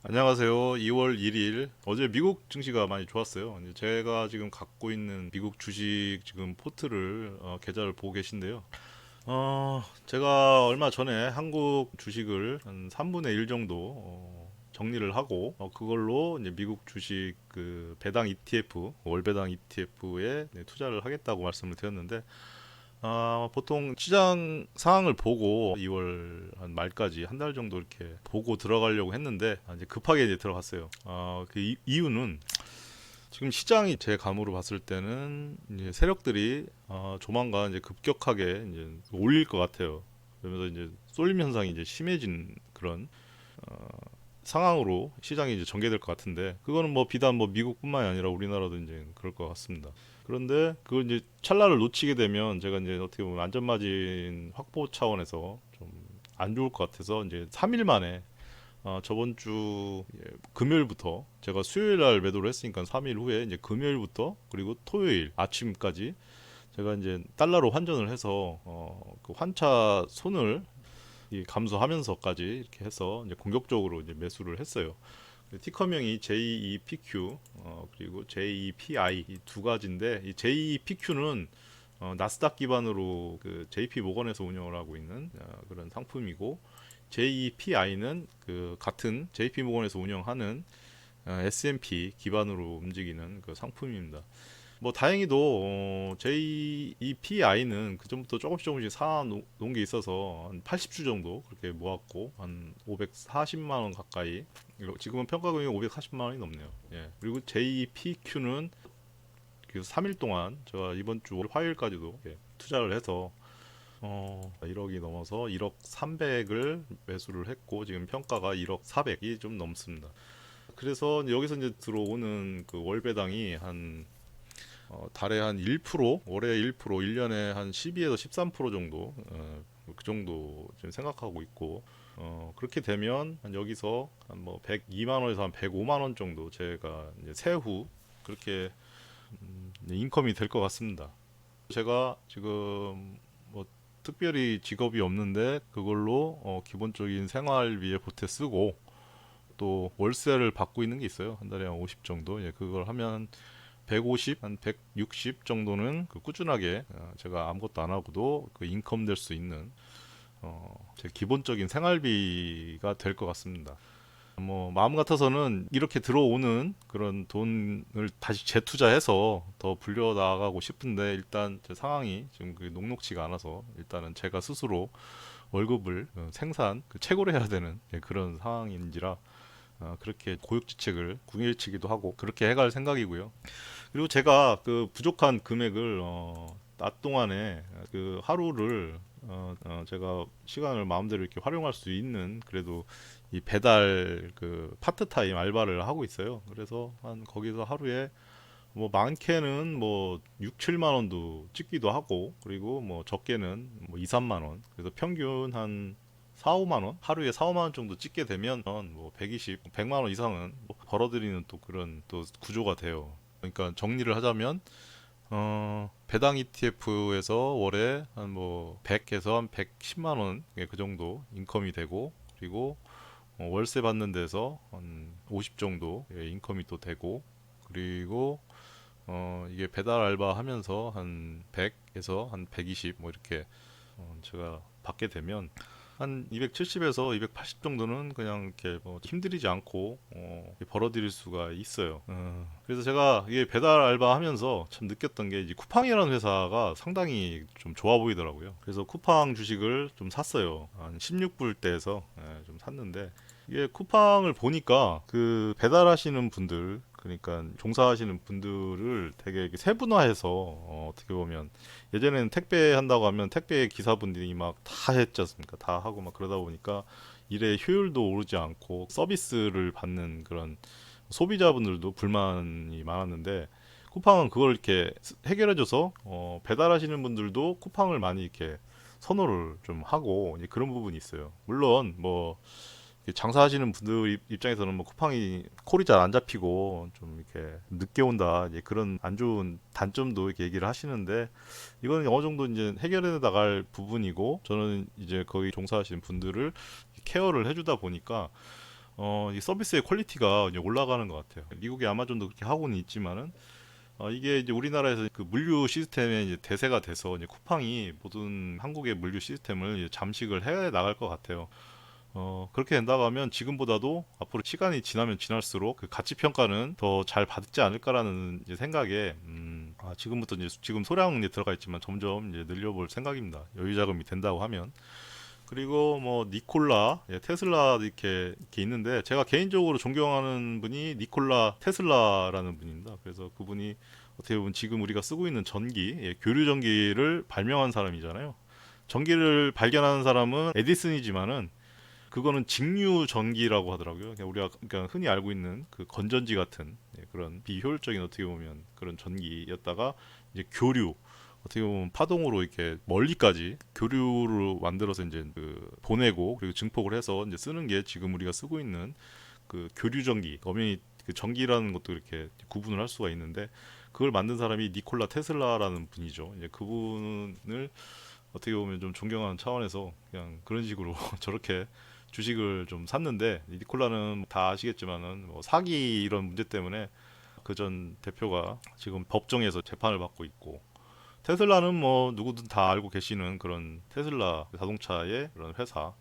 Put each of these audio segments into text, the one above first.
안녕하세요. 2월 1일 어제 미국 증시가 많이 좋았어요. 이제 제가 지금 갖고 있는 미국 주식 지금 포트를 계좌를 보고 계신데요. 제가 얼마 전에 한국 주식을 한 3분의 1 정도 정리를 하고 그걸로 이제 미국 주식 그 배당 ETF, 월 배당 ETF에 투자를 하겠다고 말씀을 드렸는데 보통 시장 상황을 보고 2월 한 말까지 한 달 정도 이렇게 보고 들어가려고 했는데 이제 급하게 이제 들어갔어요. 그 이유는 지금 시장이 제 감으로 봤을 때는 이제 세력들이 조만간 이제 급격하게 이제 올릴 것 같아요. 그러면서 이제 쏠림 현상이 이제 심해진 그런 상황으로 시장이 이제 전개될 것 같은데 그거는 뭐 비단 뭐 미국뿐만이 아니라 우리나라도 이제 그럴 것 같습니다. 그런데 그걸 이제 찰나를 놓치게 되면 제가 이제 어떻게 보면 안전마진 확보 차원에서 좀 안 좋을 것 같아서 이제 3일 만에 저번 주 금요일부터 제가 수요일 날 매도를 했으니까 3일 후에 이제 금요일부터 그리고 토요일 아침까지 제가 이제 달러로 환전을 해서 그 환차 손을 감소하면서까지 이렇게 해서 이제 공격적으로 이제 매수를 했어요. 티커명이 JEPQ 그리고 JEPI 이 두 가지인데 이 JEPQ는 나스닥 기반으로 그 JP 모건에서 운영을 하고 있는 그런 상품이고 JEPI는 그 같은 JP 모건에서 운영하는 S&P 기반으로 움직이는 그 상품입니다. 뭐 다행히도 JEPI는 그 전부터 조금씩 사 놓은 게 있어서 한 80주 정도 그렇게 모았고 한 540만 원 가까이 지금은 평가금이 540만 원이 넘네요. 예. 그리고 JEPQ는 그 3일 동안 제가 이번 주 화요일까지도 투자를 해서 1억이 넘어서 1억 300을 매수를 했고 지금 평가가 1억 400이 좀 넘습니다. 그래서 여기서 이제 들어오는 그 월배당이 한 달에 한 1%, 월에 1%, 1년에 한 12에서 13% 정도, 그 정도 지금 생각하고 있고, 그렇게 되면 한 여기서 한 뭐 102만 원에서 한 105만 원 정도 제가 이제 세후 그렇게 인컴이 될 것 같습니다. 제가 지금 뭐 특별히 직업이 없는데 그걸로 기본적인 생활비에 보태 쓰고 또 월세를 받고 있는 게 있어요. 한 달에 한 50 정도. 예, 그걸 하면 150, 한 160 정도는 그 꾸준하게 제가 아무것도 안 하고도 그 인컴 될 수 있는 제 기본적인 생활비가 될 것 같습니다. 뭐 마음 같아서는 이렇게 들어오는 그런 돈을 다시 재투자해서 더 불려 나가고 싶은데 일단 제 상황이 지금 그 녹록치가 않아서 일단은 제가 스스로 월급을 생산 그 최고로 해야 되는 그런 상황인지라 그렇게 고육지책을 궁일치기도 하고 그렇게 해갈 생각이고요. 그리고 제가 그 부족한 금액을 낮 동안에 그 하루를 제가 시간을 마음대로 이렇게 활용할 수 있는 그래도 이 배달 그 파트타임 알바를 하고 있어요. 그래서 한 거기서 하루에 뭐 많게는 뭐 6, 7만 원도 찍기도 하고 그리고 뭐 적게는 뭐 2, 3만 원. 그래서 평균 한 4, 5만 원? 하루에 4, 5만 원 정도 찍게 되면 뭐 120, 100만 원 이상은 뭐 벌어들이는 또 그런 또 구조가 돼요. 그러니까 정리를 하자면 배당 ETF에서 월에 한 뭐 100에서 한 110만 원 그 정도 인컴이 되고 그리고 월세 받는 데서 한 50 정도 인컴이 또 되고 그리고 이게 배달 알바 하면서 한 100에서 한 120 뭐 이렇게 제가 받게 되면 한 270에서 280 정도는 그냥 이렇게 뭐 힘들이지 않고 벌어들일 수가 있어요. 그래서 제가 이게 배달 알바 하면서 참 느꼈던 게 이제 쿠팡이라는 회사가 상당히 좀 좋아 보이더라고요. 그래서 쿠팡 주식을 좀 샀어요. 한 16불대에서 좀 샀는데 이게 쿠팡을 보니까 그 배달하시는 분들 그러니까 종사하시는 분들을 되게 이렇게 세분화해서 어떻게 보면 예전에는 택배 한다고 하면 택배 기사분들이 막 다 했지 않습니까? 다 하고 막 그러다 보니까 일의 효율도 오르지 않고 서비스를 받는 그런 소비자분들도 불만이 많았는데 쿠팡은 그걸 이렇게 해결해줘서 배달하시는 분들도 쿠팡을 많이 이렇게 선호를 좀 하고 이제 그런 부분이 있어요. 물론 뭐 장사하시는 분들 입장에서는 뭐 쿠팡이 콜이 잘 안 잡히고 좀 이렇게 늦게 온다 이제 그런 안 좋은 단점도 이렇게 얘기를 하시는데 이거는 어느 정도 이제 해결해 나갈 부분이고 저는 이제 거기 종사하시는 분들을 케어를 해주다 보니까 이 서비스의 퀄리티가 이제 올라가는 것 같아요. 미국의 아마존도 그렇게 하고는 있지만은 이게 이제 우리나라에서 그 물류 시스템의 이제 대세가 돼서 이제 쿠팡이 모든 한국의 물류 시스템을 이제 잠식을 해 나갈 것 같아요. 그렇게 된다고 하면 지금보다도 앞으로 시간이 지나면 지날수록 그 가치 평가는 더 잘 받지 않을까라는 이제 생각에 지금부터 이제 지금 소량 이제 들어가 있지만 점점 이제 늘려볼 생각입니다. 여유 자금이 된다고 하면. 그리고 뭐 니콜라, 테슬라 이렇게 있는데 제가 개인적으로 존경하는 분이 니콜라 테슬라라는 분입니다. 그래서 그분이 어떻게 보면 지금 우리가 쓰고 있는 전기, 교류 전기를 발명한 사람이잖아요. 전기를 발견하는 사람은 에디슨이지만은 그거는 직류 전기라고 하더라고요. 그냥 우리가 그러니까 흔히 알고 있는 그 건전지 같은 그런 비효율적인 어떻게 보면 그런 전기였다가 이제 교류 어떻게 보면 파동으로 이렇게 멀리까지 교류로 만들어서 이제 그 보내고 그리고 증폭을 해서 이제 쓰는 게 지금 우리가 쓰고 있는 그 교류 전기. 엄연히 그 전기라는 것도 이렇게 구분을 할 수가 있는데 그걸 만든 사람이 니콜라 테슬라라는 분이죠. 이제 그분을 어떻게 보면 좀 존경하는 차원에서 그냥 그런 식으로 저렇게 주식을 좀 샀는데 니콜라는 다 아시겠지만은 뭐 사기 이런 문제 때문에 그 전 대표가 지금 법정에서 재판을 받고 있고 테슬라는 뭐 누구든 다 알고 계시는 그런 테슬라 자동차의 그런 회사.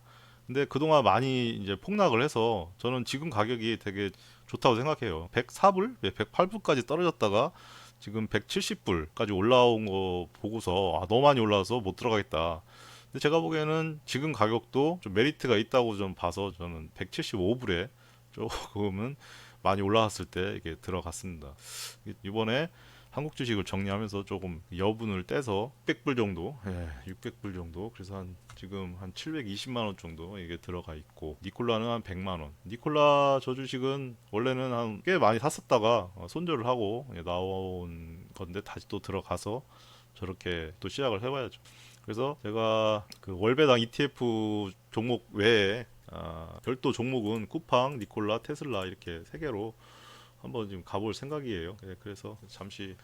근데 그동안 많이 이제 폭락을 해서 저는 지금 가격이 되게 좋다고 생각해요. 104불, 108불까지 떨어졌다가 지금 170불까지 올라온 거 보고서 너무 많이 올라와서 못 들어가겠다. 근데 제가 보기에는 지금 가격도 좀 메리트가 있다고 좀 봐서 저는 175불에 조금은 많이 올라왔을 때 이게 들어갔습니다. 이번에 한국 주식을 정리하면서 조금 여분을 떼서 600불 정도, 600불 정도. 그래서 지금 한 720만 원 정도 이게 들어가 있고 니콜라는 한 100만 원. 니콜라 저 주식은 원래는 한 꽤 많이 샀었다가 손절을 하고 나온 건데 다시 또 들어가서 저렇게 또 시작을 해봐야죠. 그래서 제가 그 월배당 ETF 종목 외에 별도 종목은 쿠팡, 니콜라, 테슬라 이렇게 세 개로 한번 지금 가볼 생각이에요. 그래서 잠시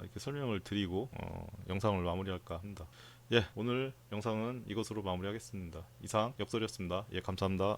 이렇게 설명을 드리고 영상을 마무리할까 합니다. 오늘 영상은 이것으로 마무리하겠습니다. 이상 역설이었습니다. 감사합니다.